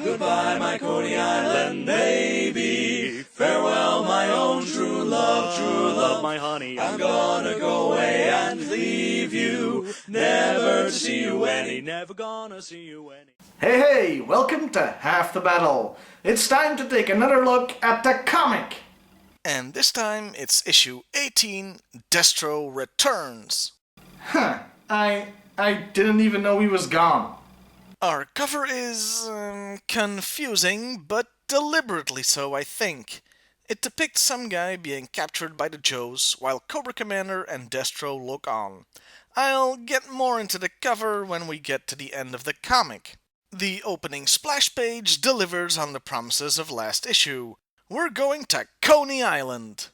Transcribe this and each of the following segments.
Goodbye, my Coney Island baby. Farewell, my own true love, my honey. I'm gonna go away and leave you, never to see you any, never gonna see you any. Hey, welcome to Half the Battle. It's time to take another look at the comic. And this time it's issue 18, Destro Returns. I didn't even know he was gone. Our cover is confusing, but deliberately so, I think. It depicts some guy being captured by the Joes while Cobra Commander and Destro look on. I'll get more into the cover when we get to the end of the comic. The opening splash page delivers on the promises of last issue. We're going to Coney Island.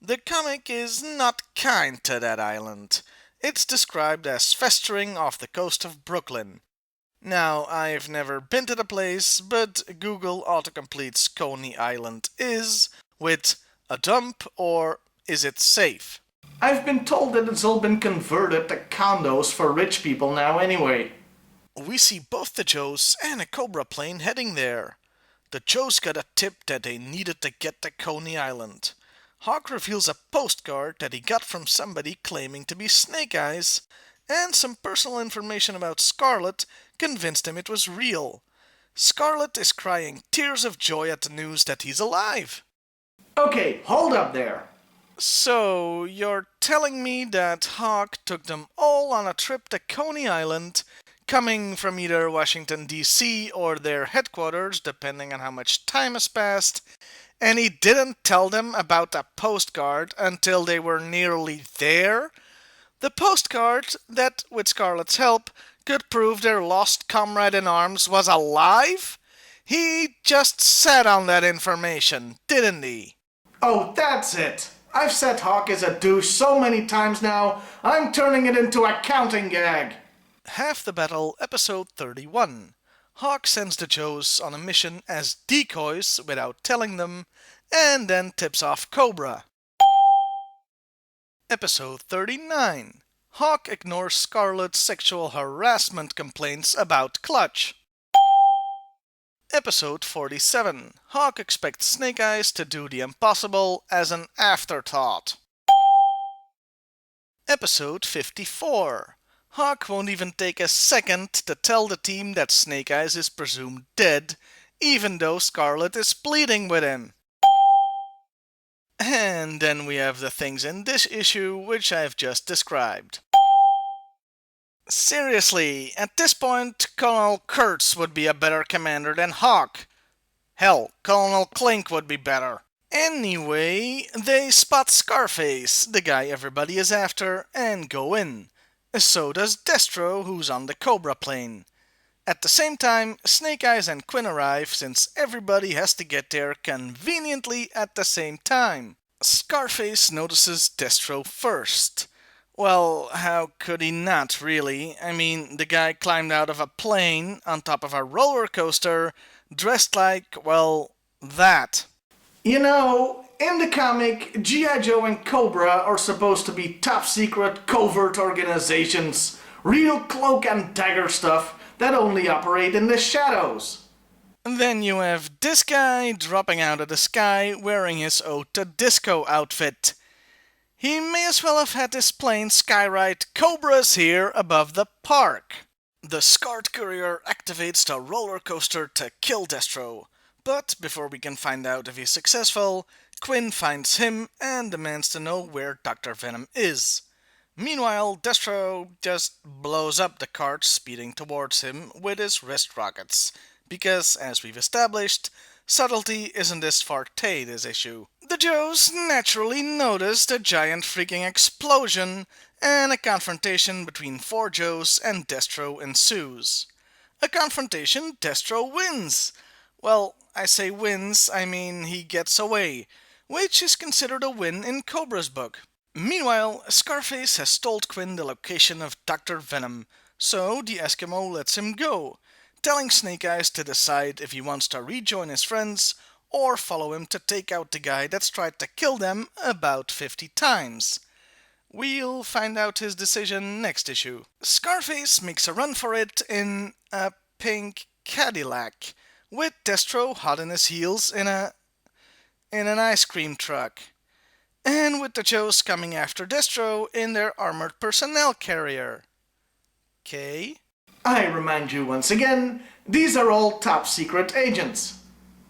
The comic is not kind to that island. It's described as festering off the coast of Brooklyn. Now, I've never been to the place, but Google autocompletes Coney Island is with a dump or is it safe? I've been told that it's all been converted to condos for rich people now anyway. We see both the Joes and a Cobra plane heading there. The Joes got a tip that they needed to get to Coney Island. Hawk reveals a postcard that he got from somebody claiming to be Snake Eyes, and some personal information about Scarlet convinced him it was real. Scarlet is crying tears of joy at the news that he's alive. Okay, hold up there. So, you're telling me that Hawk took them all on a trip to Coney Island, coming from either Washington, D.C. or their headquarters, depending on how much time has passed, and he didn't tell them about the postcard until they were nearly there? The postcard that, with Scarlet's help, could prove their lost comrade in arms was alive? He just sat on that information, didn't he? Oh, that's it. I've said Hawk is a douche so many times now, I'm turning it into a counting gag. Half the Battle, episode 31. Hawk sends the Joes on a mission as decoys without telling them, and then tips off Cobra. Episode 39. Hawk ignores Scarlet's sexual harassment complaints about Clutch. Episode 47. Hawk expects Snake Eyes to do the impossible as an afterthought. Episode 54. Hawk won't even take a second to tell the team that Snake Eyes is presumed dead, even though Scarlet is pleading with him. And then we have the things in this issue which I've just described. Seriously, at this point, Colonel Kurtz would be a better commander than Hawk. Hell, Colonel Clink would be better. Anyway, they spot Scarface, the guy everybody is after, and go in. So does Destro, who's on the Cobra plane. At the same time, Snake Eyes and Quinn arrive since everybody has to get there conveniently at the same time. Scarface notices Destro first. Well, how could he not, really? I mean, the guy climbed out of a plane on top of a roller coaster, dressed like, well, that. You know, in the comic, G.I. Joe and Cobra are supposed to be top-secret covert organizations. Real cloak and dagger stuff that only operate in the shadows. Then you have this guy dropping out of the sky wearing his Ode to Disco outfit. He may as well have had his plane skywrite "Cobra's here" above the park. The Scarred Courier activates the roller coaster to kill Destro. But before we can find out if he's successful, Quinn finds him and demands to know where Dr. Venom is. Meanwhile, Destro just blows up the cart speeding towards him with his wrist rockets, because, as we've established, subtlety isn't his forte this issue. The Joes naturally notice the giant freaking explosion, and a confrontation between four Joes and Destro ensues. A confrontation Destro wins! Well, I say wins, I mean he gets away, which is considered a win in Cobra's book. Meanwhile, Scarface has told Quinn the location of Dr. Venom, so the Eskimo lets him go, telling Snake Eyes to decide if he wants to rejoin his friends or follow him to take out the guy that's tried to kill them about 50 times. We'll find out his decision next issue. Scarface makes a run for it in a pink Cadillac, with Destro hot in his heels in an ice cream truck, and with the Joes coming after Destro in their armored personnel carrier. Okay? I remind you once again, these are all top secret agents.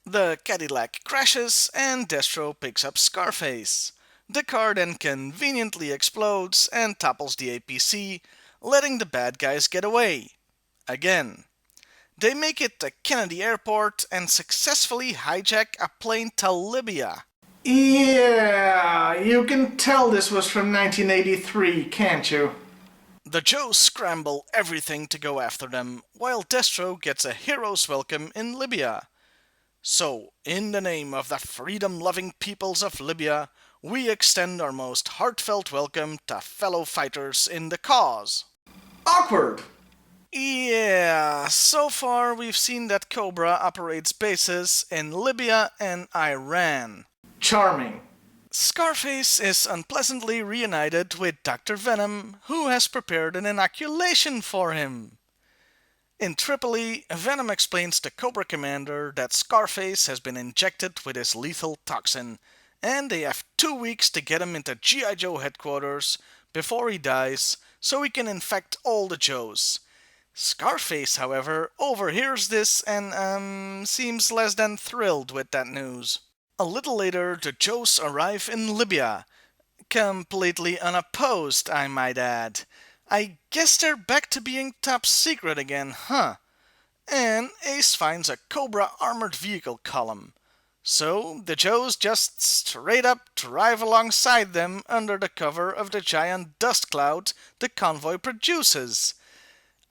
The Cadillac crashes and Destro picks up Scarface. The car then conveniently explodes and topples the APC, letting the bad guys get away. Again. They make it to Kennedy Airport and successfully hijack a plane to Libya. Yeah, you can tell this was from 1983, can't you? The Joes scramble everything to go after them, while Destro gets a hero's welcome in Libya. So, in the name of the freedom-loving peoples of Libya, we extend our most heartfelt welcome to fellow fighters in the cause. Awkward! Yeah, so far we've seen that Cobra operates bases in Libya and Iran. Charming. Scarface is unpleasantly reunited with Dr. Venom, who has prepared an inoculation for him. In Tripoli, Venom explains to Cobra Commander that Scarface has been injected with his lethal toxin, and they have 2 weeks to get him into G.I. Joe headquarters before he dies, so he can infect all the Joes. Scarface, however, overhears this and seems less than thrilled with that news. A little later, the Joes arrive in Libya. Completely unopposed, I might add. I guess they're back to being top secret again, huh? And Ace finds a Cobra armored vehicle column. So the Joes just straight up drive alongside them under the cover of the giant dust cloud the convoy produces.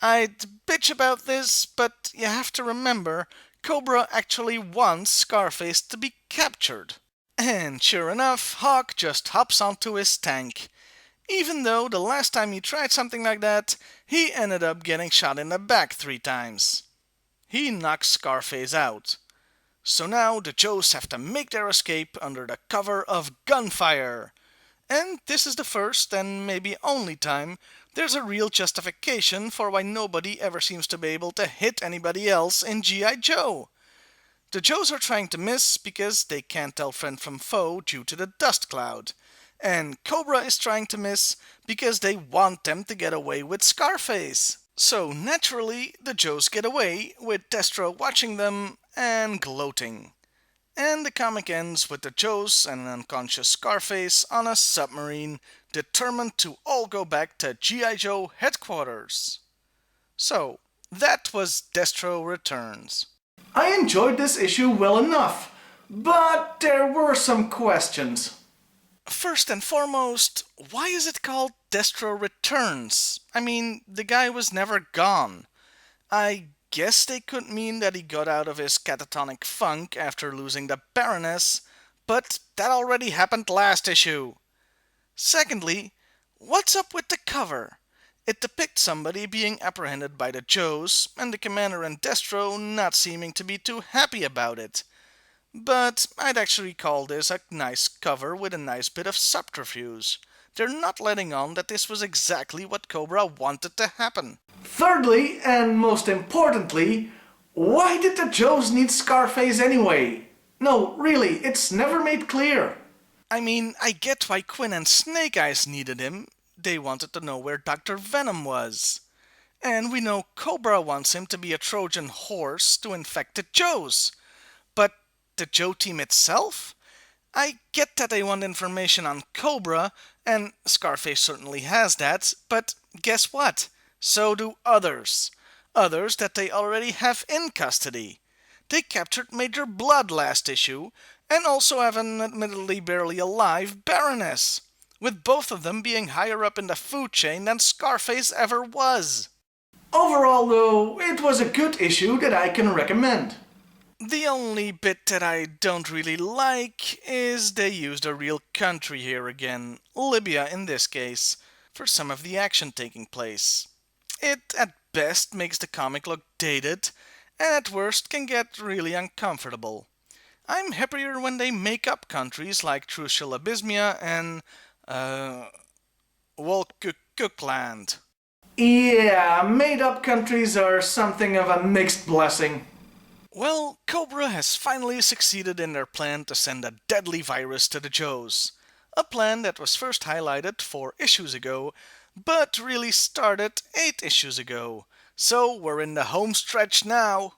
I'd bitch about this, but you have to remember, Cobra actually wants Scarface to be captured. And sure enough, Hawk just hops onto his tank. Even though the last time he tried something like that, he ended up getting shot in the back 3 times. He knocks Scarface out. So now the Joes have to make their escape under the cover of gunfire. And this is the first and maybe only time there's a real justification for why nobody ever seems to be able to hit anybody else in G.I. Joe. The Joes are trying to miss because they can't tell friend from foe due to the dust cloud. And Cobra is trying to miss because they want them to get away with Scarface. So naturally, the Joes get away, with Destro watching them and gloating. And the comic ends with the Joes and an unconscious Scarface on a submarine, determined to all go back to G.I. Joe headquarters. So, that was Destro Returns. I enjoyed this issue well enough, but there were some questions. First and foremost, why is it called Destro Returns? I mean, the guy was never gone. I guess they could mean that he got out of his catatonic funk after losing the Baroness, but that already happened last issue. Secondly, what's up with the cover? It depicts somebody being apprehended by the Joes, and the Commander and Destro not seeming to be too happy about it. But I'd actually call this a nice cover with a nice bit of subterfuge. They're not letting on that this was exactly what Cobra wanted to happen. Thirdly, and most importantly, why did the Joes need Scarface anyway? No, really, it's never made clear. I mean, I get why Quinn and Snake Eyes needed him. They wanted to know where Dr. Venom was. And we know Cobra wants him to be a Trojan horse to infect the Joes. But the Joe team itself? I get that they want information on Cobra, and Scarface certainly has that, but guess what? So do others. Others that they already have in custody. They captured Major Blood last issue, and also have an admittedly barely alive Baroness, with both of them being higher up in the food chain than Scarface ever was. Overall, though, it was a good issue that I can recommend. The only bit that I don't really like is they used a real country here again, Libya in this case, for some of the action taking place. It at best makes the comic look dated, and at worst can get really uncomfortable. I'm happier when they make up countries like Trucial Abysmia and, Wolkukukland. Yeah, made-up countries are something of a mixed blessing. Well, Cobra has finally succeeded in their plan to send a deadly virus to the Joes. A plan that was first highlighted 4 issues ago, but really started 8 issues ago. So we're in the home stretch now.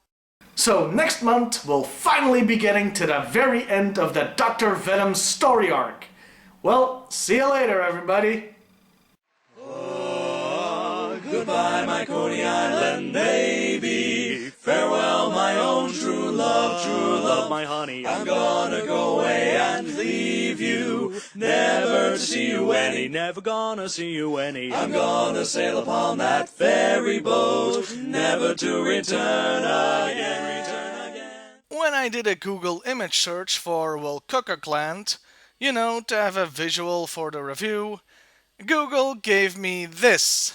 So next month we'll finally be getting to the very end of the Dr. Venom story arc. Well, see you later everybody. Goodbye, my Coney Island baby. Farewell, my own true love, my honey. I'm gonna go away and leave you, never to see you any, never gonna see you any. I'm gonna sail upon that ferry boat, never to return again. When I did a Google image search for Wolcockerland, to have a visual for the review, Google gave me this.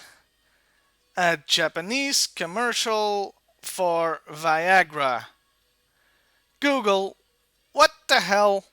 A Japanese commercial for Viagra. Google, what the hell?